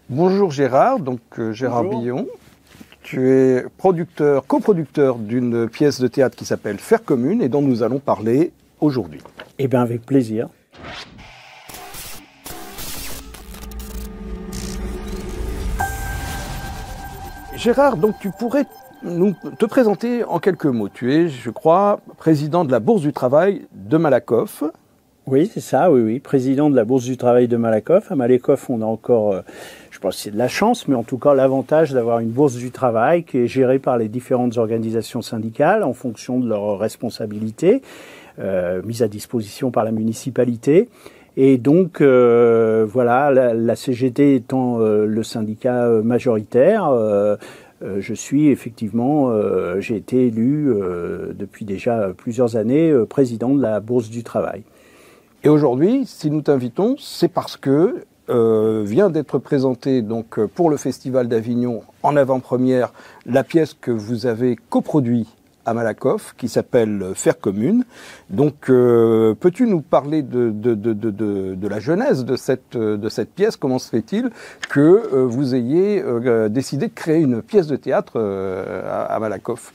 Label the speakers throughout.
Speaker 1: Bonjour Gérard, Gérard
Speaker 2: Bonjour.
Speaker 1: Billon. Tu es coproducteur d'une pièce de théâtre qui s'appelle Faire commune et dont nous allons parler aujourd'hui.
Speaker 2: Eh bien, avec plaisir.
Speaker 1: Gérard, donc tu pourrais te présenter en quelques mots. Tu es, je crois, président de la Bourse du Travail de Malakoff.
Speaker 2: Oui, c'est ça, oui. Président de la Bourse du Travail de Malakoff. À Malakoff, on a encore, je pense que c'est de la chance, mais en tout cas l'avantage d'avoir une Bourse du Travail qui est gérée par les différentes organisations syndicales en fonction de leurs responsabilités, mises à disposition par la municipalité. Et donc, voilà, la CGT étant le syndicat majoritaire, je suis effectivement, j'ai été élu depuis déjà plusieurs années président de la Bourse du Travail.
Speaker 1: Et aujourd'hui, si nous t'invitons, c'est parce que vient d'être présentée donc pour le Festival d'Avignon en avant-première la pièce que vous avez coproduite à Malakoff, qui s'appelle Faire commune. Donc, peux-tu nous parler de la genèse de cette pièce? Comment se fait-il que vous ayez décidé de créer une pièce de théâtre à Malakoff?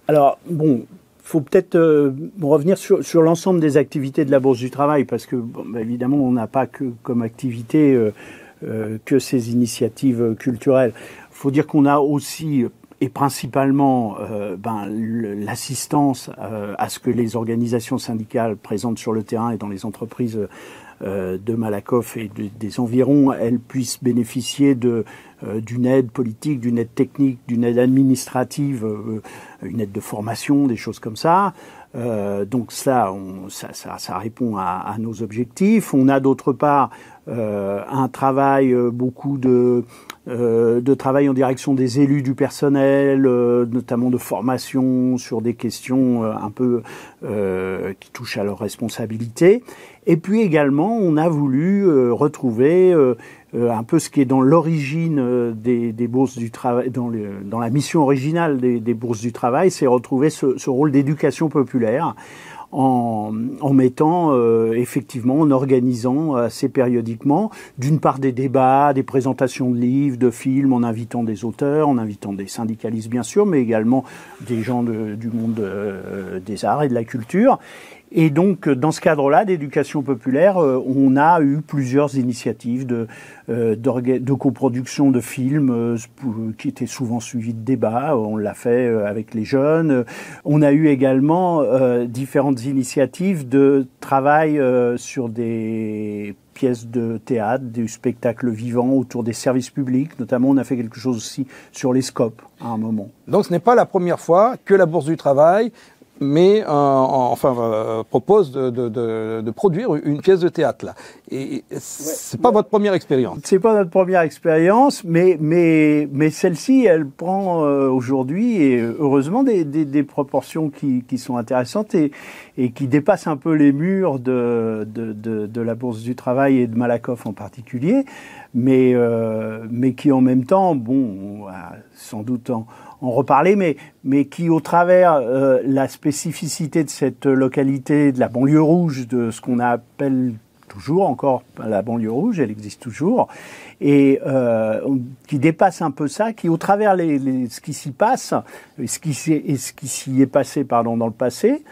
Speaker 2: Alors, bon, faut peut-être revenir sur l'ensemble des activités de la Bourse du Travail, parce que, évidemment, on n'a pas que comme activité que ces initiatives culturelles. Il faut dire qu'on a aussi et principalement l'assistance à ce que les organisations syndicales présentes sur le terrain et dans les entreprises de Malakoff et des environs, elles puissent bénéficier d'une aide politique, d'une aide technique, d'une aide administrative, une aide de formation, des choses comme ça. Donc ça répond à nos objectifs. On a d'autre part un travail, beaucoup de travail en direction des élus du personnel, notamment de formation sur des questions un peu qui touchent à leurs responsabilités. Et puis également, on a voulu retrouver un peu ce qui est dans l'origine des bourses du travail, dans la mission originale des bourses du travail, c'est retrouver ce rôle d'éducation populaire en mettant effectivement, en organisant assez périodiquement, d'une part des débats, des présentations de livres, de films, en invitant des auteurs, en invitant des syndicalistes bien sûr, mais également des gens du monde des arts et de la culture. Et donc, dans ce cadre-là d'éducation populaire, on a eu plusieurs initiatives de coproduction de films qui étaient souvent suivis de débats. On l'a fait avec les jeunes. On a eu également différentes initiatives de travail sur des pièces de théâtre, du spectacle vivant autour des services publics. Notamment, on a fait quelque chose aussi sur les scopes à un moment.
Speaker 1: Donc, ce n'est pas la première fois que la Bourse du Travail propose de produire une pièce de théâtre là. Et c'est pas votre première expérience.
Speaker 2: C'est pas notre première expérience, mais celle-ci, elle prend aujourd'hui et heureusement des proportions qui sont intéressantes et qui dépassent un peu les murs de la Bourse du Travail et de Malakoff en particulier, mais qui en même temps, bon, on va sans doute en reparler, mais qui, au travers la spécificité de cette localité, de la banlieue rouge, de ce qu'on appelle toujours encore la banlieue rouge, elle existe toujours, et qui dépasse un peu ça, qui, au travers ce qui s'y passe, ce qui s'y est passé, dans le passé,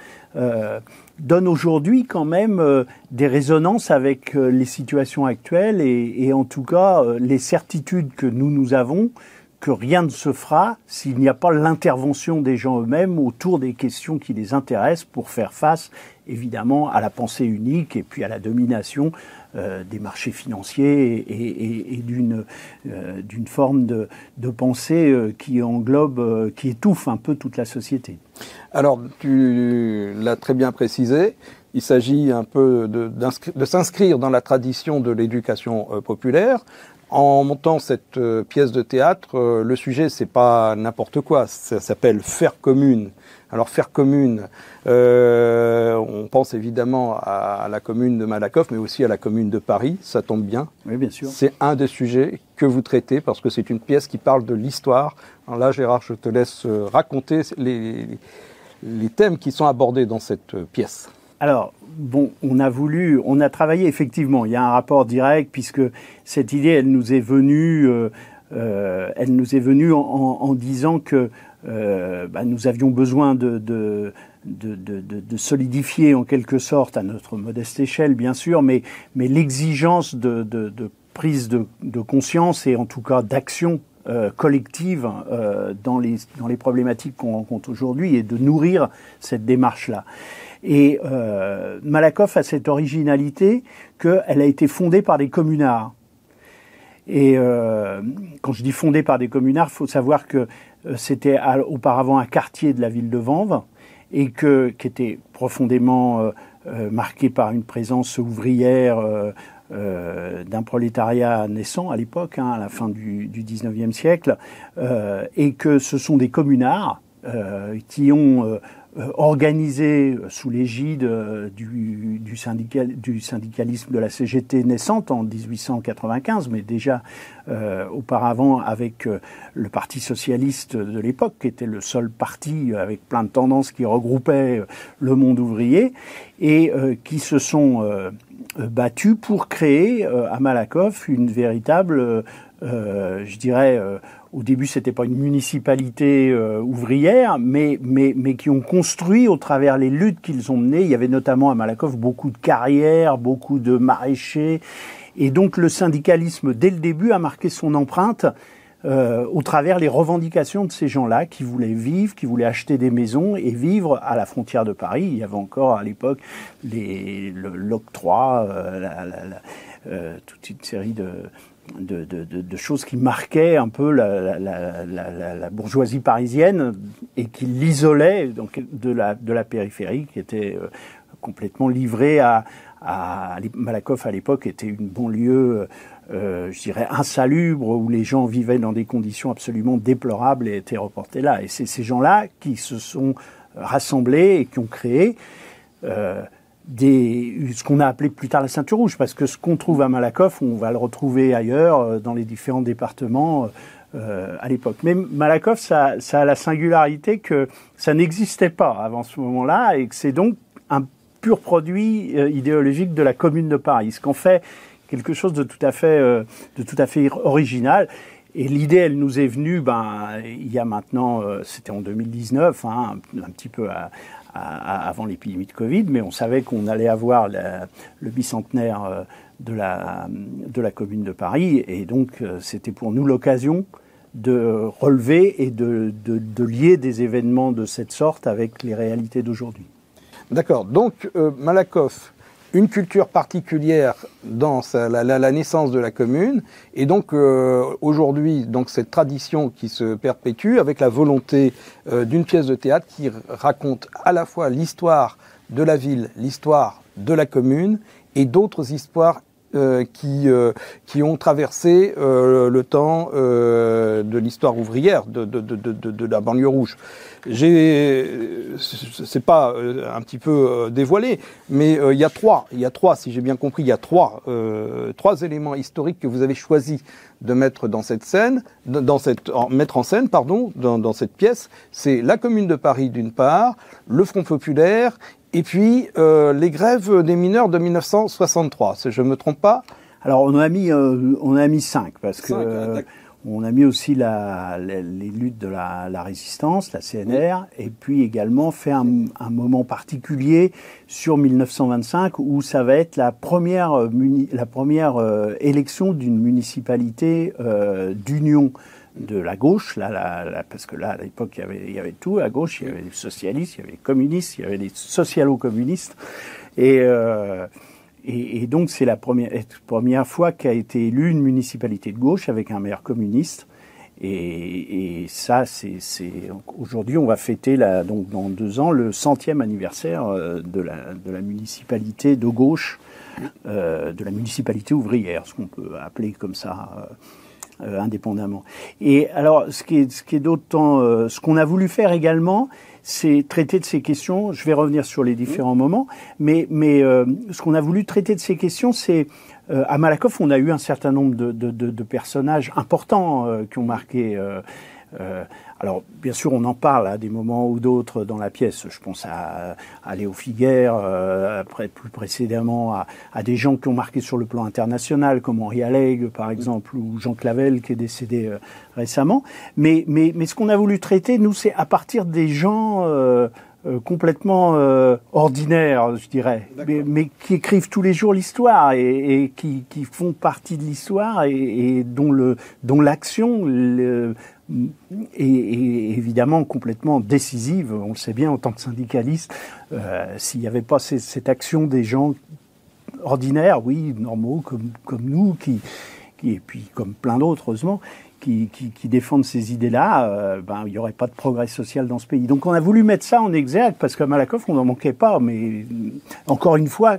Speaker 2: donne aujourd'hui quand même des résonances avec les situations actuelles et en tout cas les certitudes que nous avons que rien ne se fera s'il n'y a pas l'intervention des gens eux-mêmes autour des questions qui les intéressent pour faire face, évidemment, à la pensée unique et puis à la domination des marchés financiers et d'une forme de pensée qui englobe, qui étouffe un peu toute la société.
Speaker 1: Alors, tu l'as très bien précisé, il s'agit un peu de s'inscrire dans la tradition de l'éducation populaire. En montant cette pièce de théâtre, le sujet, c'est pas n'importe quoi, ça s'appelle Faire commune. Alors, Faire commune, on pense évidemment à la commune de Malakoff, mais aussi à la commune de Paris, ça tombe bien.
Speaker 2: Oui, bien sûr.
Speaker 1: C'est un des sujets que vous traitez, parce que c'est une pièce qui parle de l'histoire. Alors là, Gérard, je te laisse raconter les thèmes qui sont abordés dans cette pièce.
Speaker 2: Alors, bon, on a travaillé effectivement. Il y a un rapport direct puisque cette idée, elle nous est venue en disant que nous avions besoin de solidifier en quelque sorte, à notre modeste échelle bien sûr, mais l'exigence de prise de conscience et en tout cas d'action collective dans les problématiques qu'on rencontre aujourd'hui et de nourrir cette démarche-là. Et Malakoff a cette originalité qu'elle a été fondée par des communards. Et quand je dis fondée par des communards, il faut savoir que c'était auparavant un quartier de la ville de Vanves et qui était profondément marqué par une présence ouvrière d'un prolétariat naissant à l'époque, à la fin du 19e siècle, et que ce sont des communards qui ont organisé sous l'égide du syndicalisme de la CGT naissante en 1895, mais déjà auparavant avec le Parti socialiste de l'époque, qui était le seul parti avec plein de tendances qui regroupait le monde ouvrier, et qui se sont battus pour créer à Malakoff une véritable, je dirais, au début, c'était pas une municipalité ouvrière, mais qui ont construit au travers les luttes qu'ils ont menées. Il y avait notamment à Malakoff beaucoup de carrières, beaucoup de maraîchers, et donc le syndicalisme dès le début a marqué son empreinte au travers les revendications de ces gens-là qui voulaient vivre, qui voulaient acheter des maisons et vivre à la frontière de Paris. Il y avait encore à l'époque l'octroi, toute une série de choses qui marquaient un peu la bourgeoisie parisienne et qui l'isolaient donc de la périphérie, qui était complètement livrée à Malakoff à l'époque était une banlieue, je dirais, insalubre, où les gens vivaient dans des conditions absolument déplorables et étaient reportés là. Et c'est ces gens-là qui se sont rassemblés et qui ont créé ce qu'on a appelé plus tard la ceinture rouge, parce que ce qu'on trouve à Malakoff, on va le retrouver ailleurs, dans les différents départements à l'époque. Mais Malakoff, ça a la singularité que ça n'existait pas avant ce moment-là, et que c'est donc un pur produit idéologique de la Commune de Paris, ce qu'en fait quelque chose de tout à fait original. Et l'idée, elle nous est venue, il y a maintenant, c'était en 2019, un petit peu avant l'épidémie de Covid, mais on savait qu'on allait avoir le bicentenaire de la Commune de Paris, et donc c'était pour nous l'occasion de relever et de lier des événements de cette sorte avec les réalités d'aujourd'hui.
Speaker 1: D'accord. Donc Malakoff, une culture particulière dans la naissance de la commune, et donc aujourd'hui donc cette tradition qui se perpétue avec la volonté d'une pièce de théâtre qui raconte à la fois l'histoire de la ville, l'histoire de la commune et d'autres histoires qui ont traversé le temps de l'histoire ouvrière de la banlieue rouge. C'est pas un petit peu dévoilé, mais il y a trois, si j'ai bien compris, il y a trois éléments historiques que vous avez choisi de mettre dans cette scène, mettre en scène, dans cette pièce. C'est la Commune de Paris d'une part, le Front populaire, et puis les grèves des mineurs de 1963, si je me trompe pas.
Speaker 2: Alors on a mis 5 parce que on a mis aussi les luttes de la résistance, la CNR, et puis également fait un moment particulier sur 1925 où ça va être la première élection d'une municipalité d'union de la gauche, parce que là, à l'époque, il y avait tout à gauche, il y avait les socialistes, il y avait les communistes, il y avait les socialo-communistes, et donc c'est la première fois qu'a été élue une municipalité de gauche avec un maire communiste, et ça, c'est aujourd'hui, on va fêter donc dans 2 ans le 100e anniversaire de la municipalité de gauche, de la municipalité ouvrière, ce qu'on peut appeler comme ça. Indépendamment. Et alors, ce qui est d'autant, ce qu'on a voulu faire également, c'est traiter de ces questions. Je vais revenir sur les différents moments, mais ce qu'on a voulu traiter de ces questions, c'est à Malakoff, on a eu un certain nombre de personnages importants qui ont marqué Alors, bien sûr, on en parle à des moments ou d'autres dans la pièce. Je pense à Léo Figuère, après, plus précédemment à des gens qui ont marqué sur le plan international, comme Henri Alleg, par exemple, ou Jean Clavel, qui est décédé récemment. Mais ce qu'on a voulu traiter, nous, c'est à partir des gens complètement ordinaires, je dirais, mais qui écrivent tous les jours l'histoire et qui font partie de l'histoire et dont l'action est évidemment complètement décisive. On le sait bien en tant que syndicaliste, s'il n'y avait pas cette action des gens ordinaires, oui, normaux comme nous, et puis comme plein d'autres, heureusement, qui défendent ces idées-là, il n'y aurait pas de progrès social dans ce pays. Donc on a voulu mettre ça en exergue, parce qu'à Malakoff, on n'en manquait pas, mais encore une fois,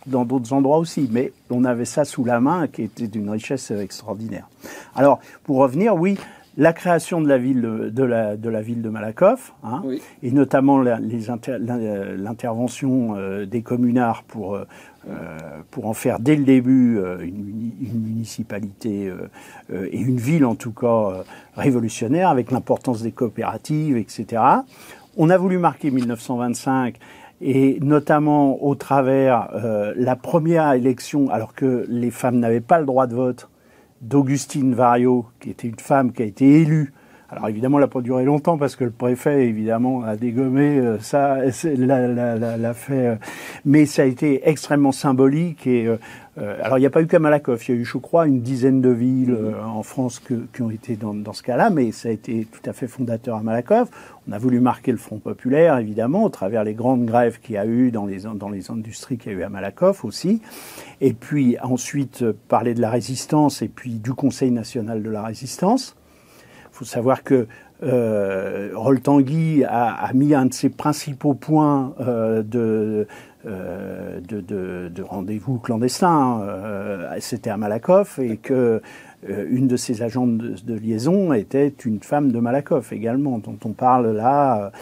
Speaker 2: dans d'autres endroits aussi, mais on avait ça sous la main, qui était d'une richesse extraordinaire. Alors, pour revenir, oui, la création de la ville de ville de Malakoff, oui. Et notamment l'intervention des communards pour en faire dès le début une municipalité et une ville en tout cas révolutionnaire, avec l'importance des coopératives, etc. On a voulu marquer 1925 et notamment au travers la première élection, alors que les femmes n'avaient pas le droit de vote, d'Augustine Variot, qui était une femme qui a été élue. Alors évidemment, elle n'a pas duré longtemps parce que le préfet, évidemment, a dégommé ça, l'a fait. Mais ça a été extrêmement symbolique. Et alors il n'y a pas eu qu'à Malakoff, il y a eu, je crois, une dizaine de villes en France qui ont été dans ce cas-là, mais ça a été tout à fait fondateur à Malakoff. On a voulu marquer le Front populaire, évidemment, au travers les grandes grèves qu'il y a eu dans les industries qu'il y a eu à Malakoff aussi. Et puis ensuite parler de la résistance et puis du Conseil national de la résistance. Il faut savoir que Rol-Tanguy a mis un de ses principaux points de rendez-vous clandestins, c'était à Malakoff, et que une de ses agentes de liaison était une femme de Malakoff également, dont on parle là.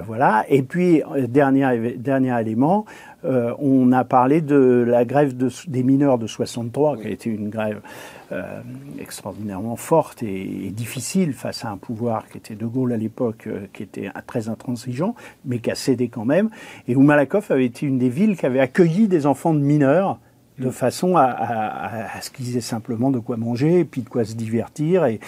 Speaker 2: Voilà. Et puis, dernier élément, on a parlé de la grève des mineurs de 63, qui a été une grève extraordinairement forte et difficile face à un pouvoir qui était De Gaulle à l'époque, qui était très intransigeant, mais qui a cédé quand même, et où Malakoff avait été une des villes qui avait accueilli des enfants de mineurs, de façon à ce qu'ils aient simplement de quoi manger et puis de quoi se divertir et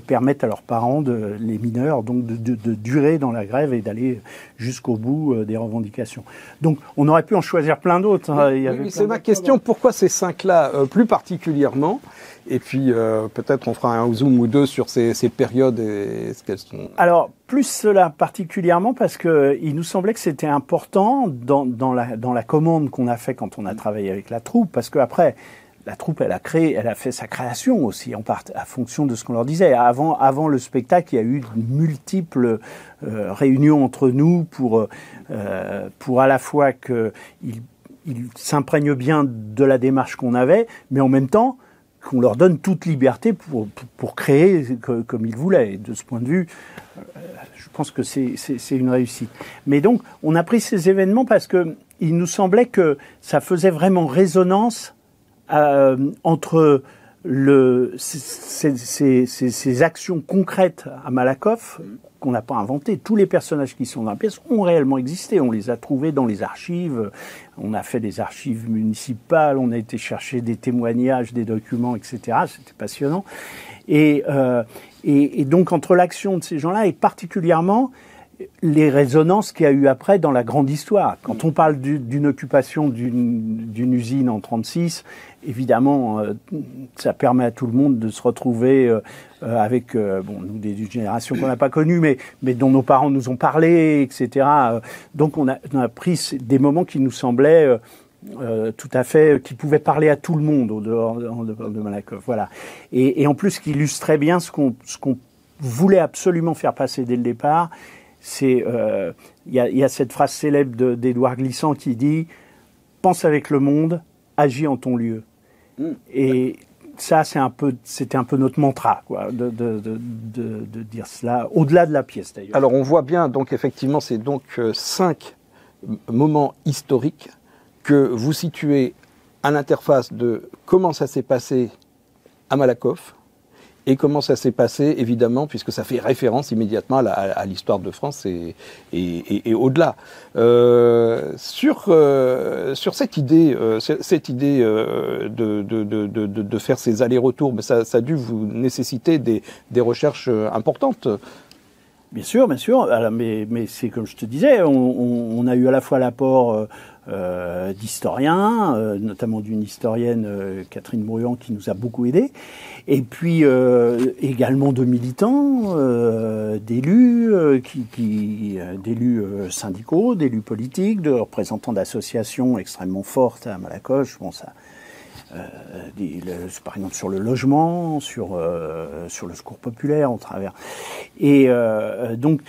Speaker 2: permettre à leurs parents, les mineurs, donc de durer dans la grève et d'aller jusqu'au bout des revendications. Donc on aurait pu en choisir plein d'autres. Hein.
Speaker 1: Oui, c'est ma question. Pourquoi ces cinq-là plus particulièrement? Et puis peut-être on fera un zoom ou deux sur ces périodes et ce qu'elles sont.
Speaker 2: Alors plus cela particulièrement parce que il nous semblait que c'était important dans la commande qu'on a fait quand on a travaillé avec la troupe, parce que après la troupe elle a fait sa création aussi en part à fonction de ce qu'on leur disait. Avant le spectacle, il y a eu multiples réunions entre nous pour à la fois que ils s'imprègnent bien de la démarche qu'on avait, mais en même temps qu'on leur donne toute liberté pour créer comme ils voulaient. Et de ce point de vue, je pense que c'est une réussite. Mais donc, on a pris ces événements parce que il nous semblait que ça faisait vraiment résonance entre ces actions concrètes à Malakoff, qu'on n'a pas inventées. Tous les personnages qui sont dans la pièce ont réellement existé. On les a trouvés dans les archives. On a fait des archives municipales. On a été chercher des témoignages, des documents, etc. C'était passionnant. Et donc, entre l'action de ces gens-là et particulièrement les résonances qu'il y a eu après dans la grande histoire. Quand on parle d'une occupation d'une usine en 1936, évidemment, ça permet à tout le monde de se retrouver avec nous, des générations qu'on n'a pas connues, mais dont nos parents nous ont parlé, etc. Donc on a pris des moments qui nous semblaient tout à fait, qui pouvaient parler à tout le monde en dehors de Malakoff. Voilà. Et en plus, qui illustrait bien ce qu'on voulait absolument faire passer dès le départ. C'est il y a cette phrase célèbre d'Édouard Glissant qui dit « Pense avec le monde, agis en ton lieu ». Et ça, c'était un peu notre mantra, quoi, de dire cela, au-delà de la pièce d'ailleurs.
Speaker 1: Alors on voit bien, donc effectivement, c'est donc 5 moments historiques que vous situez à l'interface de comment ça s'est passé à Malakoff et comment ça s'est passé, évidemment, puisque ça fait référence immédiatement à l'histoire de France et au-delà. Sur cette idée de faire ces allers-retours, mais ça a dû vous nécessiter des recherches importantes.
Speaker 2: Bien sûr, bien sûr. Alors, mais c'est comme je te disais, on a eu à la fois l'apport d'historiens, notamment d'une historienne, Catherine Bruyant, qui nous a beaucoup aidés, et puis également de militants, d'élus, d'élus syndicaux, d'élus politiques, de représentants d'associations extrêmement fortes à Malakoff. Bon, ça. Par exemple sur le logement, sur le secours populaire, au travers. Et donc,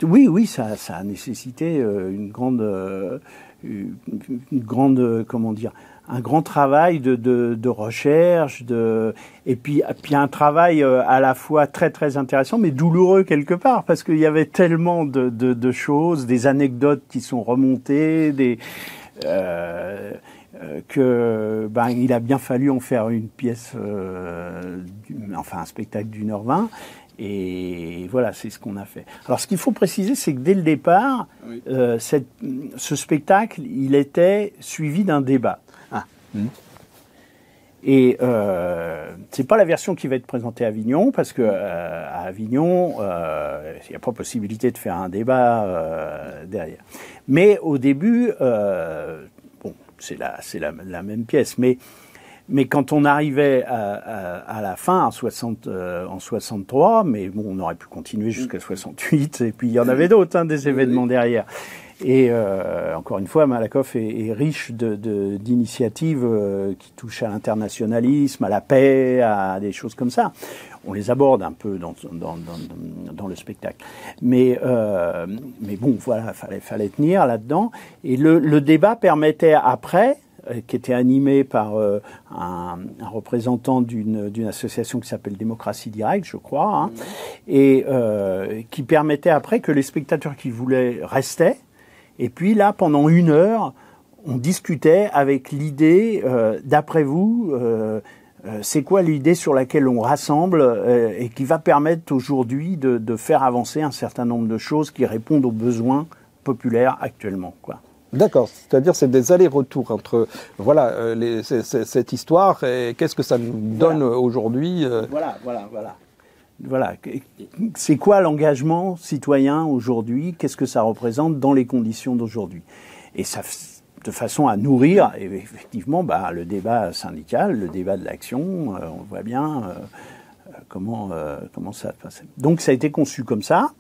Speaker 2: oui, ça a nécessité une grande, comment dire, un grand travail de recherche, et puis un travail à la fois très très intéressant, mais douloureux quelque part, parce qu'il y avait tellement de choses, des anecdotes qui sont remontées, il a bien fallu en faire une pièce, un spectacle d'1h20, et voilà, c'est ce qu'on a fait. Alors, ce qu'il faut préciser, c'est que dès le départ, oui. Ce spectacle, il était suivi d'un débat. Ah. Et c'est pas la version qui va être présentée à Avignon, parce que à Avignon, il n'y a pas possibilité de faire un débat derrière. Mais au début, c'est la même pièce, mais quand on arrivait à la fin, en 63, mais bon, on aurait pu continuer jusqu'à 68, et puis il y en avait d'autres, des événements derrière. Et encore une fois, Malakoff est riche d'initiatives qui touchent à l'internationalisme, à la paix, à des choses comme ça. On les aborde un peu dans le spectacle. Mais bon, voilà, fallait tenir là-dedans. Et le débat permettait après, qui était animé par un représentant d'une association qui s'appelle Démocratie Directe, je crois, et qui permettait après que les spectateurs qui voulaient restaient. Et puis là, pendant 1 heure, on discutait avec l'idée, d'après vous, c'est quoi l'idée sur laquelle on rassemble et qui va permettre aujourd'hui de faire avancer un certain nombre de choses qui répondent aux besoins populaires actuellement, quoi.
Speaker 1: D'accord, c'est-à-dire c'est des allers-retours entre cette histoire et qu'est-ce que ça nous donne aujourd'hui.
Speaker 2: Voilà. C'est quoi l'engagement citoyen aujourd'hui? Qu'est-ce que ça représente dans les conditions d'aujourd'hui? Et ça, de façon à nourrir, effectivement, le débat syndical, le débat de l'action, on voit bien comment ça se passe. Donc ça a été conçu comme ça,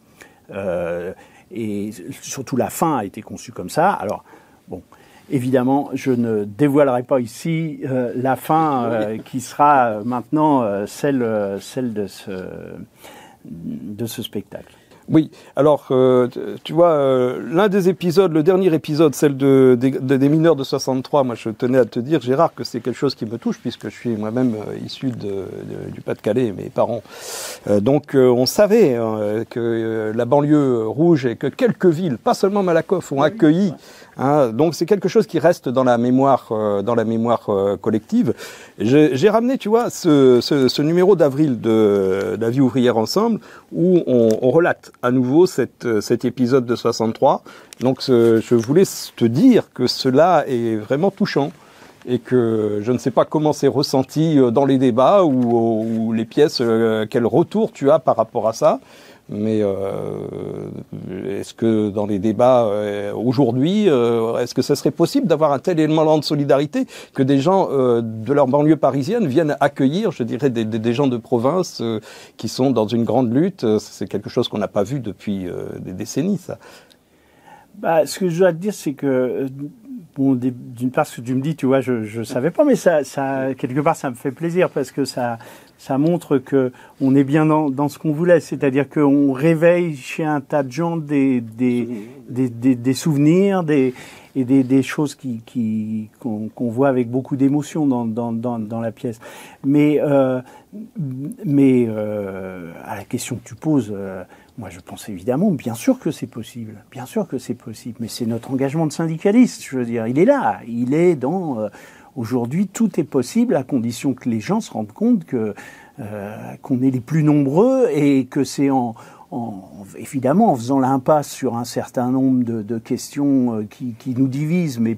Speaker 2: et surtout la fin a été conçue comme ça. Alors, bon, évidemment, je ne dévoilerai pas ici la fin qui sera maintenant celle de ce spectacle.
Speaker 1: Oui, alors, tu vois, l'un des épisodes, le dernier épisode, celle des mineurs de 63, moi je tenais à te dire, Gérard, que c'est quelque chose qui me touche, puisque je suis moi-même issu du Pas-de-Calais, mes parents. Donc on savait que la banlieue rouge et que quelques villes, pas seulement Malakoff, ont accueilli. Donc c'est quelque chose qui reste dans la mémoire collective. J'ai ramené, tu vois, ce numéro d'avril de La Vie ouvrière ensemble, où on relate à nouveau cet épisode de 63. Donc je voulais te dire que cela est vraiment touchant et que je ne sais pas comment c'est ressenti dans les débats ou les pièces, quel retour tu as par rapport à ça. Mais est-ce que dans les débats aujourd'hui, est-ce que ça serait possible d'avoir un tel élément de solidarité que des gens de leur banlieue parisienne viennent accueillir, je dirais, des gens de province qui sont dans une grande lutte? C'est quelque chose qu'on n'a pas vu depuis des décennies, ça.
Speaker 2: Ce que je dois te dire, c'est que bon, d'une part, ce que tu me dis, tu vois, je savais pas, mais ça quelque part, ça me fait plaisir parce que ça montre que on est bien dans ce qu'on voulait, c'est-à-dire qu'on réveille chez un tas de gens des souvenirs, des choses qu'on voit avec beaucoup d'émotion dans la pièce. Mais à la question que tu poses, moi je pense évidemment, bien sûr que c'est possible, mais c'est notre engagement de syndicaliste, je veux dire, il est là, il est dans aujourd'hui, tout est possible à condition que les gens se rendent compte qu'on est les plus nombreux et que c'est évidemment en faisant l'impasse sur un certain nombre de questions qui nous divisent, mais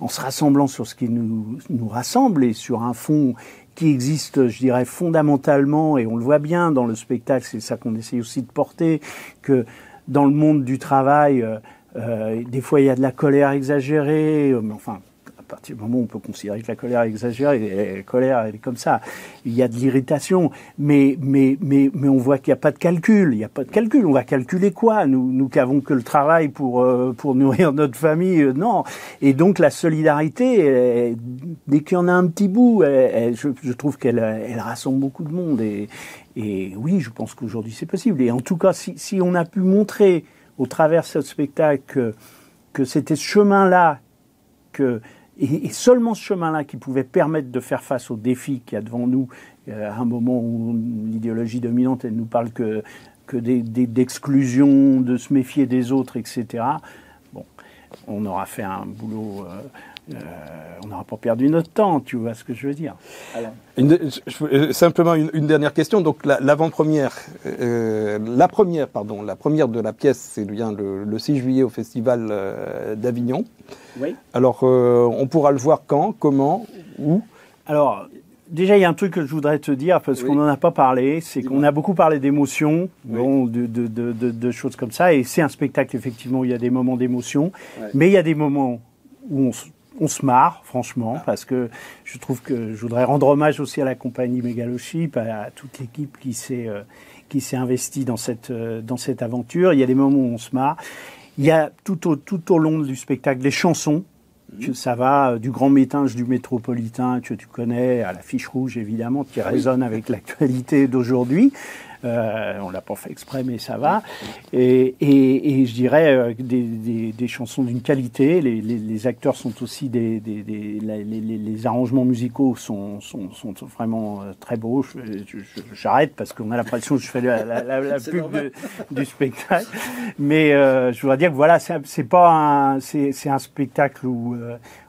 Speaker 2: en se rassemblant sur ce qui nous rassemble et sur un fond qui existe, je dirais, fondamentalement, et on le voit bien dans le spectacle, c'est ça qu'on essaye aussi de porter, que dans le monde du travail, des fois il y a de la colère exagérée, mais enfin, à partir du moment où on peut considérer que la colère est exagérée, la colère elle est comme ça, il y a de l'irritation, mais on voit qu'il n'y a pas de calcul, on va calculer quoi, nous qui avons que le travail pour nourrir notre famille, non, et donc la solidarité, dès qu'il y en a un petit bout, je trouve qu'elle rassemble beaucoup de monde, et oui, je pense qu'aujourd'hui c'est possible, et en tout cas, si on a pu montrer au travers de ce spectacle que c'était ce chemin-là, et seulement ce chemin-là qui pouvait permettre de faire face aux défis qu'il y a devant nous, à un moment où l'idéologie dominante, elle nous parle que d'exclusion, de se méfier des autres, etc. Bon, on aura fait un boulot, on n'aura pas perdu notre temps, tu vois ce que je veux dire.
Speaker 1: Simplement une dernière question. Donc la première de la pièce, c'est bien le 6 juillet au Festival d'Avignon.
Speaker 2: Oui.
Speaker 1: Alors, on pourra le voir quand, comment, où?
Speaker 2: Alors, déjà, il y a un truc que je voudrais te dire, parce qu'on n'en a pas parlé, c'est qu'on a beaucoup parlé d'émotions, bon, de choses comme ça, et c'est un spectacle, effectivement, où il y a des moments d'émotion, mais il y a des moments où on se marre, franchement, parce que je trouve que je voudrais rendre hommage aussi à la compagnie Megaloship, à toute l'équipe qui s'est investie dans cette aventure. Il y a des moments où on se marre. Il y a tout au long du spectacle des chansons. Ça va du Grand Métinge du Métropolitain que tu connais, à la Fiche Rouge évidemment, qui résonne avec l'actualité d'aujourd'hui. On l'a pas fait exprès, mais ça va. Et je dirais des chansons d'une qualité. Les acteurs sont aussi les arrangements musicaux sont vraiment très beaux. J'arrête parce qu'on a l'impression que je fais la pub du spectacle. Mais je voudrais dire que voilà, c'est un spectacle où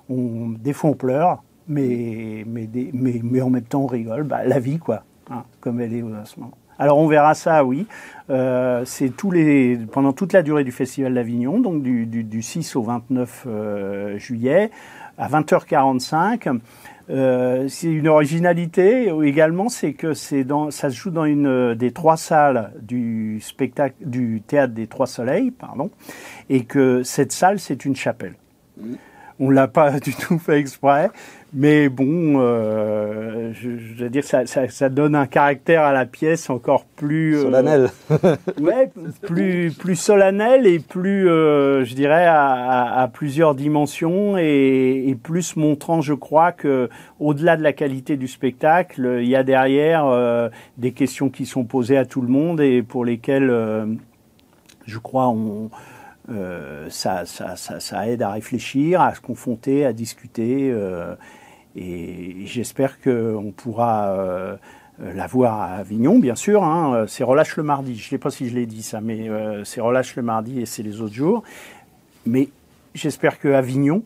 Speaker 2: des fois on pleure, mais en même temps on rigole. La vie quoi, hein, comme elle est en ce moment. Alors on verra ça, oui. C'est pendant toute la durée du Festival d'Avignon, donc du 6 au 29 juillet, à 20h45. C'est une originalité également, c'est que ça se joue dans une des trois salles du théâtre des Trois Soleils, et que cette salle c'est une chapelle. On l'a pas du tout fait exprès, mais bon, je veux dire, ça donne un caractère à la pièce encore plus
Speaker 1: solennel.
Speaker 2: Ouais, plus solennel et plus, je dirais, à plusieurs dimensions et plus montrant, je crois, que au-delà de la qualité du spectacle, il y a derrière des questions qui sont posées à tout le monde et pour lesquelles, je crois, ça aide à réfléchir, à se confronter, à discuter, et j'espère qu'on pourra la voir à Avignon, bien sûr. Hein. C'est Relâche le mardi, je ne sais pas si je l'ai dit ça, mais c'est Relâche le mardi et c'est les autres jours. Mais j'espère que Avignon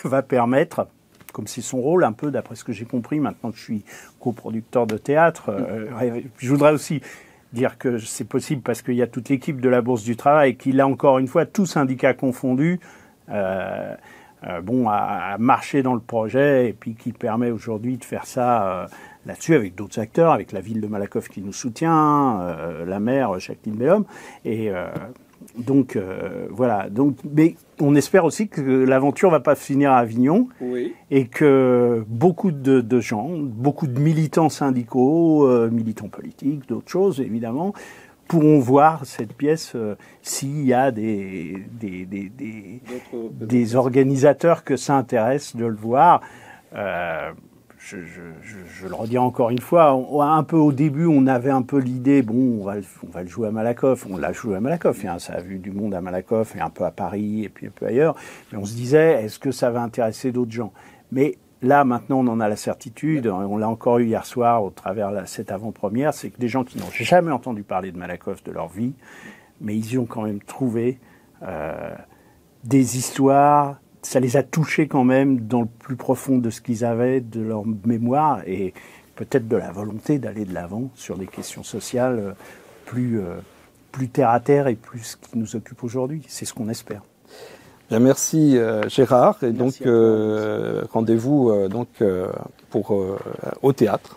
Speaker 2: va permettre, comme c'est son rôle un peu, d'après ce que j'ai compris, maintenant que je suis coproducteur de théâtre, je voudrais aussi dire que c'est possible parce qu'il y a toute l'équipe de la Bourse du Travail qui, là encore une fois, tous syndicats confondus, a marché dans le projet et puis qui permet aujourd'hui de faire ça là-dessus avec d'autres acteurs, avec la ville de Malakoff qui nous soutient, la maire Jacqueline Bellhomme, et donc voilà. Donc, mais on espère aussi que l'aventure va pas finir à Avignon, et que beaucoup de gens, beaucoup de militants syndicaux, militants politiques, d'autres choses évidemment, pourront voir cette pièce s'il y a des organisateurs que ça intéresse de le voir. Je le redis encore une fois, un peu au début, on avait un peu l'idée, on va le jouer à Malakoff. On l'a joué à Malakoff, hein, ça a vu du monde à Malakoff, et un peu à Paris, et puis un peu ailleurs. Mais on se disait, est-ce que ça va intéresser d'autres gens? Mais là, maintenant, on en a la certitude, on l'a encore eu hier soir au travers de cette avant-première, c'est que des gens qui n'ont jamais entendu parler de Malakoff de leur vie, mais ils y ont quand même trouvé des histoires, ça les a touchés quand même dans le plus profond de ce qu'ils avaient, de leur mémoire, et peut-être de la volonté d'aller de l'avant sur des questions sociales plus terre à terre et plus ce qui nous occupe aujourd'hui. C'est ce qu'on espère.
Speaker 1: Bien, merci Gérard, et
Speaker 2: merci
Speaker 1: donc rendez-vous au théâtre.